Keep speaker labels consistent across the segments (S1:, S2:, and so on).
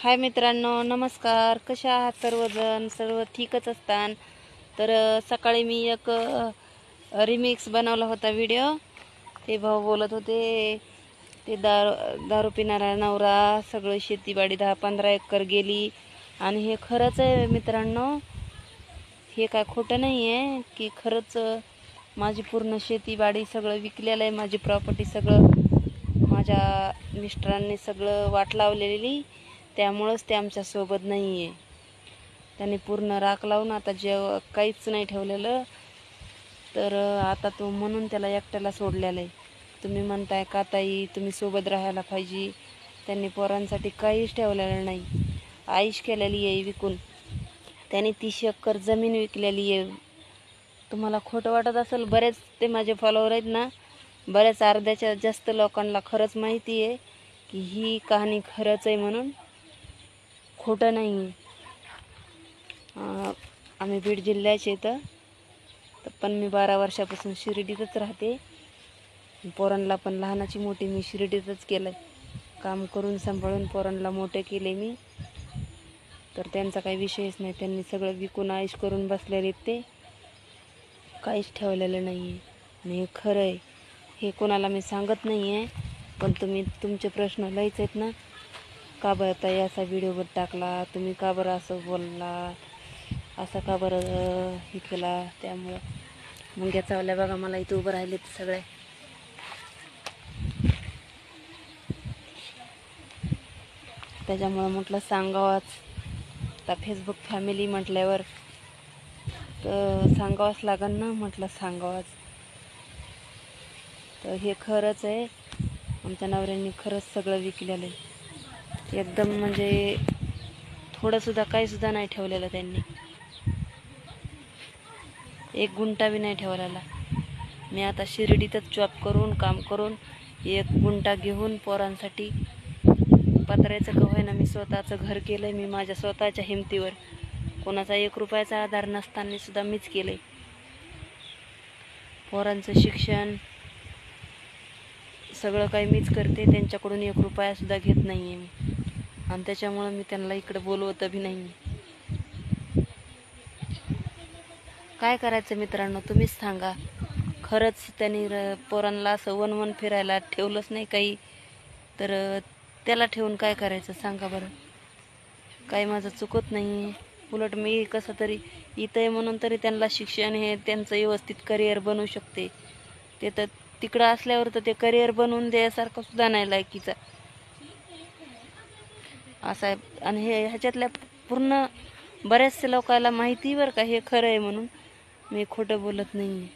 S1: हाय मित्रांनो, नमस्कार. कशा आहात सर्वजण? सर्व ठीकच असतान. तर सकाळी मी एक रिमिक्स बनवला होता व्हिडिओ. ते भाऊ बोलत होते ते दारू पिणारा नवरा, सगळं शेतीबाडी 10-15 एकर गेली. आणि हे खरंच आहे मित्रांनो, हे काय खोटं नाही आहे की खरंच माझी पूर्ण शेतीबाडी सगळं विकलेलं आहे. माझी प्रॉपर्टी सगळं माझ्या मिस्टरांनी सगळं वाट लावलेली, त्यामुळंच ते आमच्यासोबत नाही आहे. त्यांनी पूर्ण राख लावून आता काहीच नाही ठेवलेलं. तर आता तो म्हणून त्याला एकट्याला सोडलेलं आहे. तुम्ही म्हणताय का ताई तुम्ही सोबत राहायला पाहिजे. त्यांनी पोरांसाठी काहीच ठेवलेलं नाही. आईश केलेली आहे विकून. त्यांनी 30 एकर जमीन विकलेली आहे. तुम्हाला खोटं वाटत असेल, बरेच ते माझे फॉलोअर आहेत ना, बऱ्याच अर्ध्याच्या जास्त लोकांना खरंच माहिती आहे की ही कहाणी खरंच आहे म्हणून, खोटं नाही. आम्ही बीड जिल्ह्याचे इथं, पण मी 12 वर्षापासून शिर्डीतच राहते. पोरांना पण लहानाची मोठी मी शिर्डीतच केलं आहे. काम करून सांभाळून पोरांना मोठे केले मी. तर त्यांचा काही विषयच नाही. त्यांनी सगळं विकून आईश करून बसलेले, ते काहीच ठेवलेलं नाही आहे. आणि हे खरं आहे, हे कोणाला मी सांगत नाही आहे. पण तुम्ही तुमचे प्रश्न लयच आहेत ना, का बरं ताई असा व्हिडिओ टाकला, तुम्ही का बरं असं बोलला, असं का बरं हे केला. त्यामुळं मग याचावल्या बघा मला इथं उभं राहिले सगळे. त्याच्यामुळं म्हटलं सांगावाच. आता फेसबुक फॅमिली म्हटल्यावर तर सांगावंच लागन ना, म्हटलं सांगावंच. तर हे खरंच आहे, आमच्या नवऱ्यांनी खरंच सगळं विकलेलं आहे. एकदम म्हणजे थोडंसुद्धा काहीसुद्धा नाही ठेवलेलं त्यांनी. 1 गुंठा बी नाही ठेवलेला. मी आता शिर्डीतच जॉब करून काम करून 1 गुंठा घेऊन पोरांसाठी पत्र्याचं का होईना मी स्वतःचं घर केलं आहे. मी माझ्या स्वतःच्या हिमतीवर, कोणाचा 1 रुपयाचा आधार नसताना सुद्धा मीच केलं आहे. पोरांचं शिक्षण सगळं काही मीच करते. त्यांच्याकडून 1 रुपयासुद्धा घेत नाही आहे मी. आणि त्याच्यामुळं मी त्यांना इकडे बोलवत बी नाही. काय करायचं मित्रांनो, तुम्हीच सांगा. खरंच त्यांनी पोरांना असं वन फिरायला ठेवलंच नाही काही, तर त्याला ठेवून काय करायचं सांगा बरं. काही माझं चुकत नाही. उलट मी कसं तरी इथं आहे म्हणून तरी त्यांना शिक्षण हे त्यांचं व्यवस्थित करिअर बनवू शकते. ते तर तिकडं असल्यावर तर ते करिअर बनवून द्यायसारखं सुद्धा नाही लायकीचा असं आहे. आणि ह्याच्यातल्या पूर्ण बऱ्याचशा लोकांना माहिती बरं का हे खरं आहे म्हणून, मी खोटं बोलत नाही.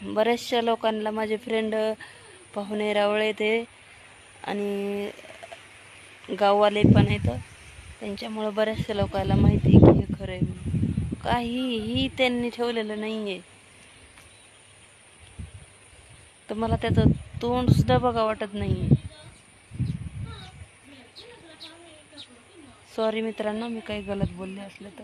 S1: बऱ्याचशा लोकांना माझे फ्रेंड पाहुणे रावळे ते आणि गाववाले पण आहेत, त्यांच्यामुळं बऱ्याचशा लोकांना माहिती आहे की हे खरं आहे म्हणून. काहीही त्यांनी ठेवलेलं नाही आहे. तर मला त्याचं तोंड सुद्धा बघा वाटत नाही. सॉरी मित्रांनो, मी काही गलत बोलले असलं तर.